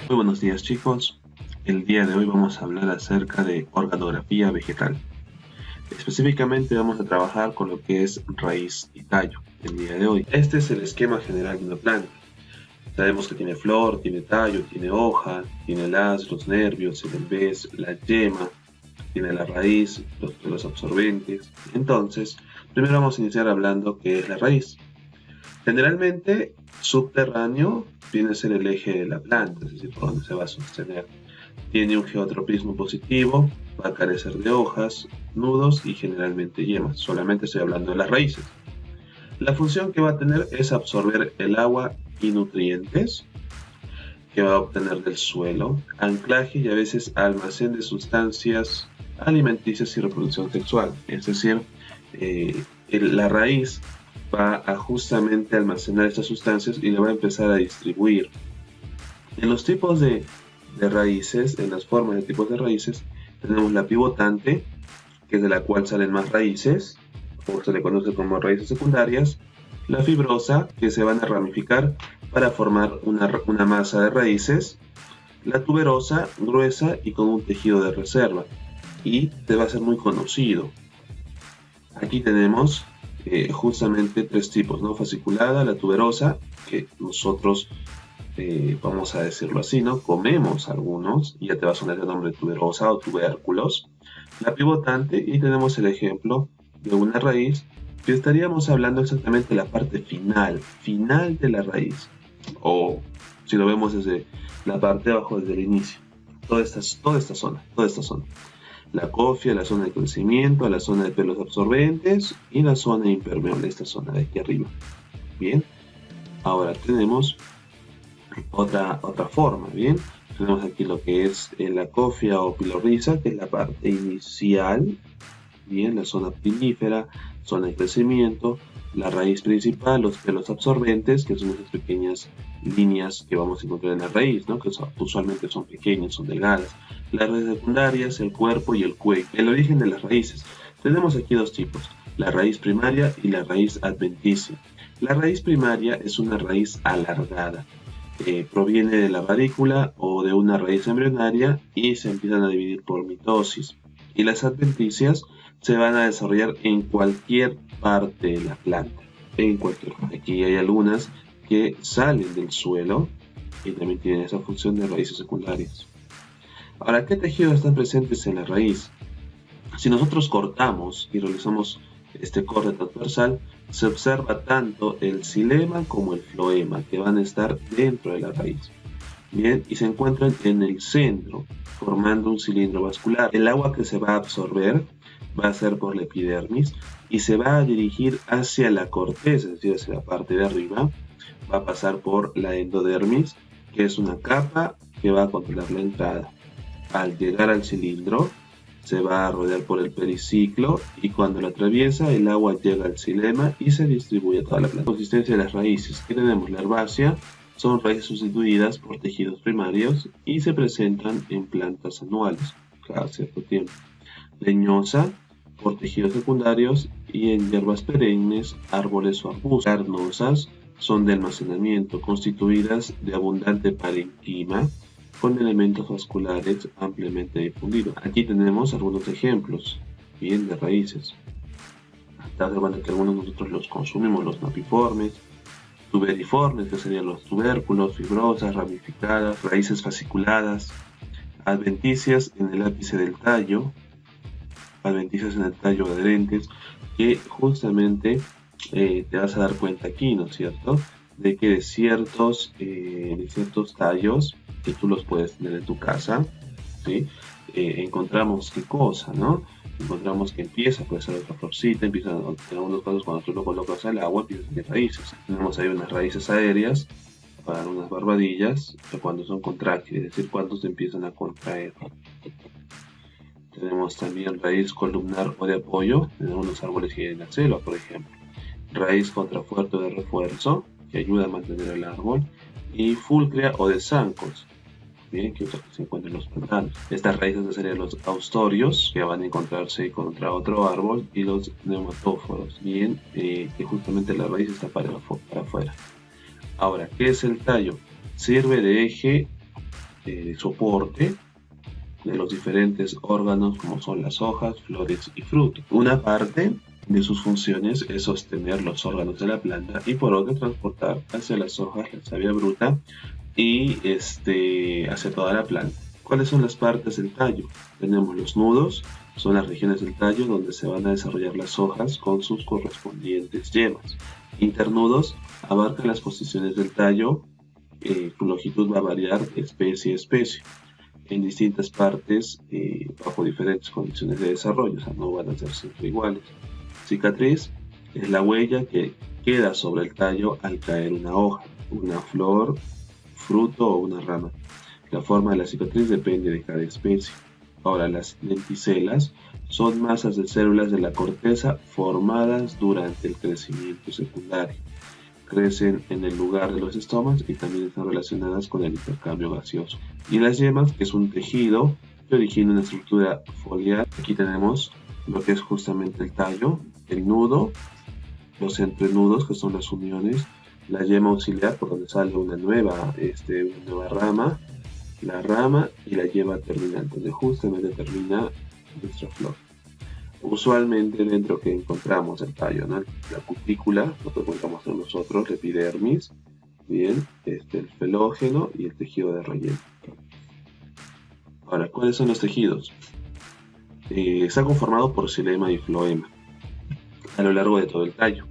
Muy buenos días chicos, el día de hoy vamos a hablar acerca de organografía vegetal. Específicamente vamos a trabajar con lo que es raíz y tallo el día de hoy. Este es el esquema general de una planta. Sabemos que tiene flor, tiene tallo, tiene hoja, tiene las, los nervios, el embés, la yema, tiene la raíz, los pelos absorbentes. Entonces, primero vamos a iniciar hablando qué es la raíz. Generalmente, subterráneo viene a ser el eje de la planta, es decir, por donde se va a sostener. Tiene un geotropismo positivo, va a carecer de hojas, nudos y generalmente yemas. Solamente estoy hablando de las raíces. La función que va a tener es absorber el agua y nutrientes que va a obtener del suelo, anclaje y a veces almacén de sustancias alimenticias y reproducción sexual. Es decir, la raíz va a justamente almacenar estas sustancias y le va a empezar a distribuir. En los tipos de raíces, en las formas de tipos de raíces, tenemos la pivotante, que es de la cual salen más raíces, o se le conoce como raíces secundarias, la fibrosa, que se van a ramificar para formar una masa de raíces, la tuberosa, gruesa y con un tejido de reserva, y te va a ser muy conocido. Aquí tenemos justamente tres tipos, ¿no? Fasciculada, la tuberosa, que nosotros vamos a decirlo así, ¿no? Comemos algunos, y ya te va a sonar el nombre tuberosa o tubérculos. La pivotante, y tenemos el ejemplo de una raíz, que estaríamos hablando exactamente de la parte final de la raíz, o si lo vemos desde la parte de abajo, desde el inicio. Toda esta zona. La cofia, la zona de crecimiento, la zona de pelos absorbentes y la zona impermeable, esta zona de aquí arriba. Bien, ahora tenemos otra forma, ¿bien? Tenemos aquí lo que es la cofia o pilorriza, que es la parte inicial, ¿bien? La zona pinífera, zona de crecimiento, la raíz principal, los pelos absorbentes, que son esas pequeñas líneas que vamos a encontrar en la raíz, ¿no? Que usualmente son pequeñas, son delgadas. Las raíces secundarias, el cuerpo y el cuello. El origen de las raíces. Tenemos aquí dos tipos, la raíz primaria y la raíz adventicia. La raíz primaria es una raíz alargada. Proviene de la radícula o de una raíz embrionaria y se empiezan a dividir por mitosis. Y las adventicias se van a desarrollar en cualquier parte de la planta. Aquí hay algunas que salen del suelo y también tienen esa función de raíces secundarias. Ahora, ¿qué tejidos están presentes en la raíz? Si nosotros cortamos y realizamos este corte transversal, se observa tanto el xilema como el floema, que van a estar dentro de la raíz. Bien, y se encuentran en el centro, formando un cilindro vascular. El agua que se va a absorber va a ser por la epidermis y se va a dirigir hacia la corteza, es decir, hacia la parte de arriba. Va a pasar por la endodermis, que es una capa que va a controlar la entrada. Al llegar al cilindro, se va a rodear por el periciclo y cuando lo atraviesa el agua llega al xilema y se distribuye a toda la planta. La consistencia de las raíces que tenemos, la herbácea, son raíces sustituidas por tejidos primarios y se presentan en plantas anuales cada cierto tiempo. Leñosa por tejidos secundarios y en hierbas perennes, árboles o arbustos. Carnosas son de almacenamiento, constituidas de abundante parenquima con elementos vasculares ampliamente difundidos. Aquí tenemos algunos ejemplos, bien, de raíces. Está observando que algunos de nosotros los consumimos, los napiformes, tuberiformes, que serían los tubérculos, fibrosas, ramificadas, raíces fasciculadas, adventicias en el ápice del tallo, adventicias en el tallo adherentes, que justamente te vas a dar cuenta aquí, ¿no es cierto?, de que de ciertos tallos que tú los puedes tener en tu casa, ¿sí? Encontramos qué cosa, ¿no? Encontramos que puede ser otra florcita, empieza en algunos casos cuando tú lo colocas al agua, empieza a tener raíces. Tenemos ahí unas raíces aéreas para unas barbadillas, cuando son contráctiles, es decir, cuando se empiezan a contraer. Tenemos también raíz columnar o de apoyo en algunos árboles que hay en la selva, por ejemplo. Raíz contrafuerte de refuerzo, que ayuda a mantener el árbol, y fulcrea o de zancos, bien, que se encuentran en los pantanos. Estas raíces serían los austorios, que van a encontrarse contra otro árbol, y los neumatóforos, bien, que justamente la raíz está para afuera. Ahora, ¿qué es el tallo? Sirve de eje soporte de los diferentes órganos como son las hojas, flores y frutos. Una parte de sus funciones es sostener los órganos de la planta y por otra transportar hacia las hojas la savia bruta y hacia toda la planta. ¿Cuáles son las partes del tallo? Tenemos los nudos, son las regiones del tallo donde se van a desarrollar las hojas con sus correspondientes yemas. Internudos abarcan las posiciones del tallo, su longitud va a variar de especie a especie en distintas partes bajo diferentes condiciones de desarrollo, o sea, no van a ser siempre iguales. Cicatriz es la huella que queda sobre el tallo al caer una hoja, una flor, fruto o una rama. La forma de la cicatriz depende de cada especie. Ahora, las lenticelas son masas de células de la corteza formadas durante el crecimiento secundario. Crecen en el lugar de los estomas y también están relacionadas con el intercambio gaseoso. Y las yemas, que es un tejido que origina una estructura foliar. Aquí tenemos lo que es justamente el tallo, el nudo, los entrenudos, que son las uniones, la yema auxiliar, por donde sale una nueva rama, la rama y la yema terminal, donde justamente termina nuestra flor. Usualmente dentro que encontramos el tallo, ¿no? La cutícula, lo que encontramos en nosotros, la epidermis, bien, el felógeno y el tejido de relleno. Ahora, ¿cuáles son los tejidos? Está conformado por xilema y floema a lo largo de todo el tallo.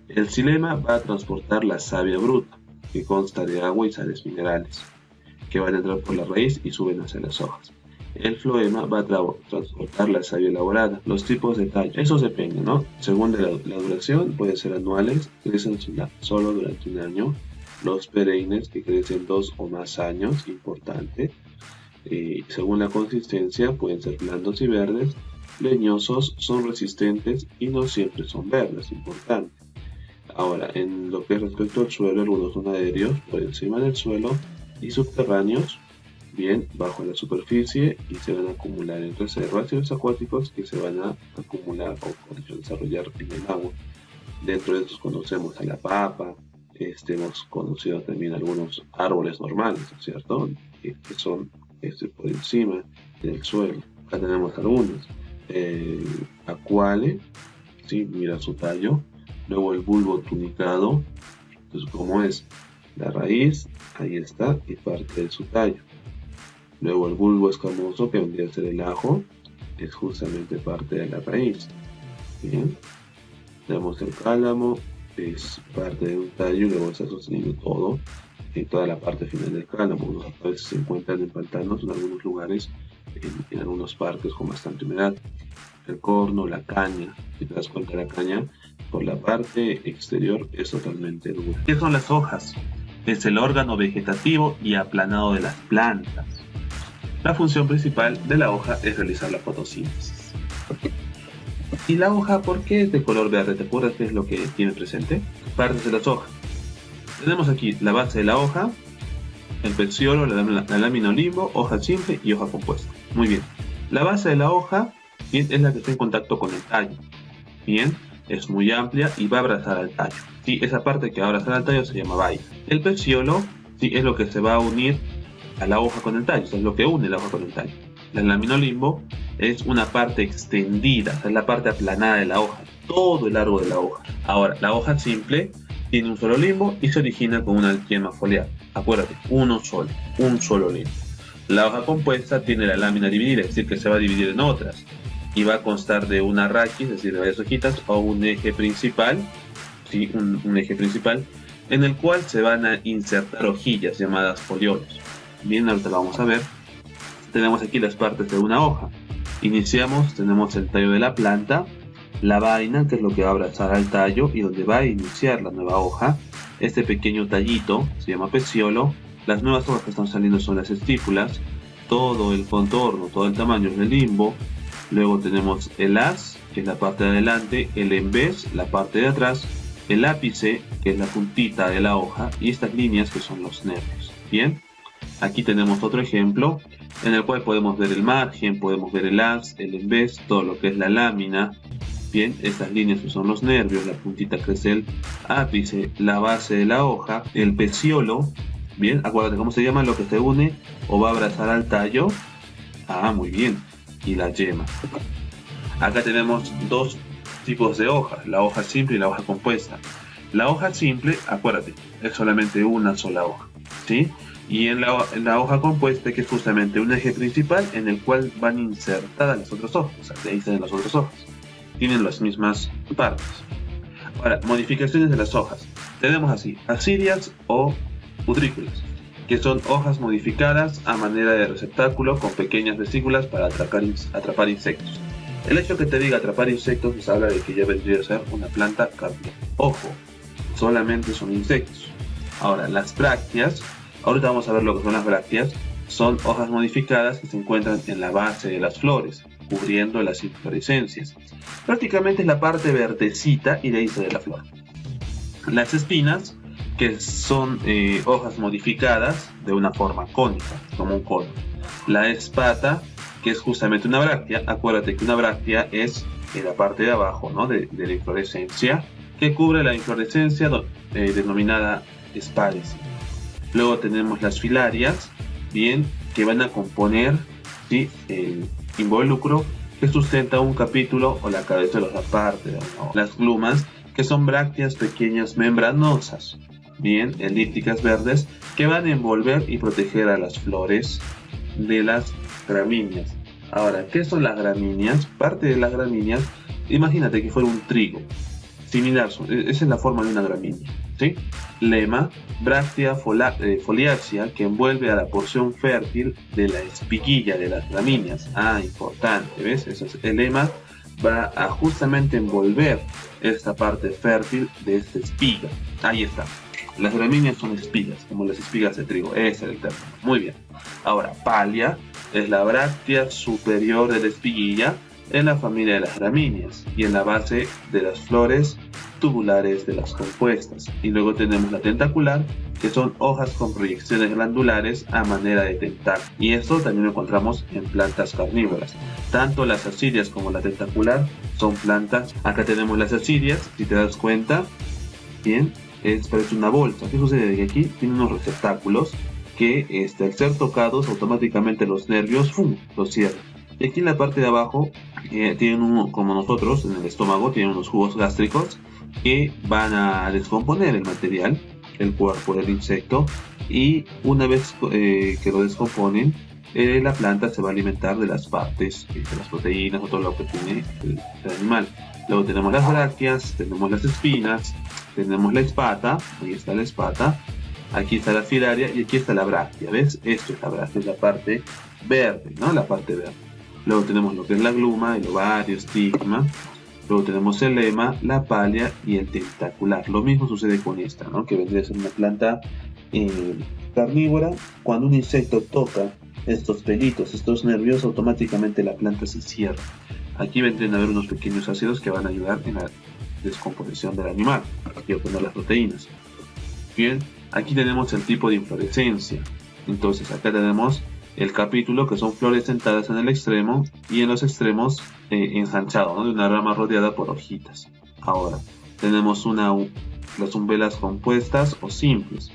El xilema va a transportar la savia bruta, que consta de agua y sales minerales, que van a entrar por la raíz y suben hacia las hojas. El floema va a transportar la savia elaborada. Los tipos de tallo, eso depende, ¿no? Según la duración, pueden ser anuales, crecen solo durante un año. Los perennes, que crecen 2 o más años, importante. Según la consistencia, pueden ser blandos y verdes. Leñosos, son resistentes y no siempre son verdes, importante. Ahora, en lo que es respecto al suelo, algunos son aéreos, por encima del suelo, y subterráneos, bien, bajo la superficie, y se van a acumular en reservas, y los acuáticos que se van a acumular o desarrollar en el agua. Dentro de estos conocemos a la papa, hemos conocido también algunos árboles normales, ¿cierto? Que son por encima del suelo. Acá tenemos algunos. Acuale, ¿sí? Mira su tallo. Luego el bulbo tunicado. Entonces, como es la raíz, ahí está, y parte de su tallo. Luego el bulbo escamoso, que vendría a ser el ajo, es justamente parte de la raíz. Bien. Tenemos el cálamo, es parte de un tallo y luego está sosteniendo todo en toda la parte final del cálamo. A veces se encuentran en pantanos en algunos lugares, en algunos parques con bastante humedad. El corno, la caña, si te das cuenta, la caña por la parte exterior es totalmente dura. ¿Qué son las hojas? Es el órgano vegetativo y aplanado de las plantas. La función principal de la hoja es realizar la fotosíntesis. ¿Y la hoja por qué es de color verde? ¿Te acuerdas qué es lo que tiene presente? Partes de las hojas. Tenemos aquí la base de la hoja, el peciolo, la lámina o limbo, hoja simple y hoja compuesta. Muy bien. La base de la hoja, bien, es la que está en contacto con el tallo. Bien, es muy amplia y va a abrazar al tallo. Sí, esa parte que va a abrazar al tallo se llama vaina. El peciolo, sí, es lo que se va a unir a la hoja con el tallo, es lo que une la hoja con el tallo. La lámina o limbo es una parte extendida, es la parte aplanada de la hoja, todo el largo de la hoja. Ahora, la hoja simple tiene un solo limbo y se origina con una yema foliar. Acuérdate, un solo limbo. La hoja compuesta tiene la lámina dividida, es decir, que se va a dividir en otras y va a constar de una raquis, es decir, de varias hojitas, o un eje principal, ¿sí? un eje principal, en el cual se van a insertar hojillas llamadas foliolos. Bien, ahorita lo vamos a ver. Tenemos aquí las partes de una hoja. Iniciamos, tenemos el tallo de la planta, la vaina, que es lo que va a abrazar al tallo y donde va a iniciar la nueva hoja. Este pequeño tallito se llama peciolo. Las nuevas hojas que están saliendo son las estípulas. Todo el contorno, todo el tamaño es el limbo. Luego tenemos el haz, que es la parte de adelante, el embés, la parte de atrás, el ápice, que es la puntita de la hoja, y estas líneas que son los nervios. Bien, aquí tenemos otro ejemplo en el cual podemos ver el margen, podemos ver el haz, el embés, todo lo que es la lámina. Bien, estas líneas que son los nervios, la puntita que es el ápice, la base de la hoja, el peciolo, Bien, acuérdate cómo se llama lo que se une o va a abrazar al tallo. Ah, muy bien. Y la yema. Acá tenemos dos tipos de hojas, la hoja simple y la hoja compuesta. La hoja simple, acuérdate, es solamente una sola hoja, ¿sí? Y en la hoja compuesta, que es justamente un eje principal en el cual van insertadas las otras hojas, o sea, de ahí salen las otras hojas. Tienen las mismas partes. Ahora, modificaciones de las hojas. Tenemos así, ascidias o utrículas, que son hojas modificadas a manera de receptáculo con pequeñas vesículas para atrapar insectos. El hecho que te diga atrapar insectos nos habla de que ya vendría a ser una planta carnívora. Ojo, solamente son insectos. Ahora, las brácteas, ahorita vamos a ver lo que son las brácteas, son hojas modificadas que se encuentran en la base de las flores, cubriendo las inflorescencias. Prácticamente es la parte verdecita y de ahí sale la flor. Las espinas, que son hojas modificadas de una forma cónica, como un cono. La espata, que es justamente una bráctea. Acuérdate que una bráctea es en la parte de abajo, ¿no? de la inflorescencia, que cubre la inflorescencia denominada espádice. Luego tenemos las filarias, bien, que van a componer, ¿sí?, el involucro que sustenta un capítulo o la cabeza de la parte. Las glumas, que son brácteas pequeñas membranosas, bien, elípticas verdes, que van a envolver y proteger a las flores de las gramíneas. Ahora, ¿qué son las gramíneas? Parte de las gramíneas, imagínate que fuera un trigo, similar, esa es la forma de una gramínea, ¿sí? Lema, bráctea foliácea, que envuelve a la porción fértil de la espiguilla de las gramíneas. Ah, importante, ¿ves? Eso es, el lema va a justamente envolver esta parte fértil de esta espiga. Ahí está. Las gramíneas son espigas, como las espigas de trigo. Ese es el término. Muy bien. Ahora, palia es la bráctea superior de la espiguilla en la familia de las gramíneas y en la base de las flores tubulares de las compuestas. Y luego tenemos la tentacular, que son hojas con proyecciones glandulares a manera de tentáculo. Y esto también lo encontramos en plantas carnívoras. Tanto las ascidias como la tentacular son plantas. Acá tenemos las ascidias, si te das cuenta, bien, parece una bolsa. ¿Qué sucede? Que aquí tiene unos receptáculos que al ser tocados automáticamente los nervios los cierran. Y aquí en la parte de abajo tienen como nosotros en el estómago, tienen unos jugos gástricos que van a descomponer el material, el cuerpo del insecto, y una vez que lo descomponen, la planta se va a alimentar de las partes, de las proteínas o todo lo que tiene el animal. Luego tenemos las brácteas, tenemos las espinas, tenemos la espata, ahí está la espata, aquí está la filaria y aquí está la bráctea. ¿Ves? Esto es la bráctea, es la parte verde, ¿no? La parte verde. Luego tenemos lo que es la gluma, el ovario, estigma. Luego tenemos el lema, la palia y el tentacular. Lo mismo sucede con esta, ¿no? Que vendría a ser una planta carnívora. Cuando un insecto toca estos pelitos, estos nervios, automáticamente la planta se cierra. Aquí vendrían a haber unos pequeños ácidos que van a ayudar en la descomposición del animal, aquí obtener las proteínas. Bien, aquí tenemos el tipo de inflorescencia. Entonces acá tenemos el capítulo, que son flores sentadas en el extremo y en los extremos ensanchado, ¿no?, de una rama rodeada por hojitas. Ahora tenemos las umbelas compuestas o simples.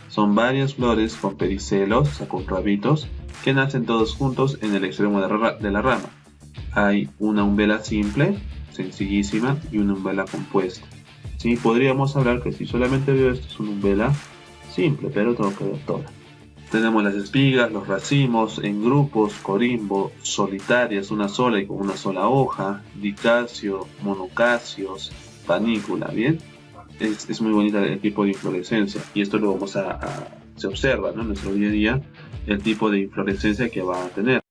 Son varias flores con pedicelos, o sea, con rabitos, que nacen todos juntos en el extremo de la rama. Hay una umbela simple, sencillísima, y una umbela compuesta. ¿Sí? Podríamos hablar que si solamente veo esto es una umbela simple, pero tengo que ver toda. Tenemos las espigas, los racimos en grupos, corimbo, solitarias, una sola y con una sola hoja, dicasio, monocasios, panícula, ¿bien? Es muy bonita el tipo de inflorescencia y esto lo vamos se observa, ¿no?, en nuestro día a día, el tipo de inflorescencia que va a tener.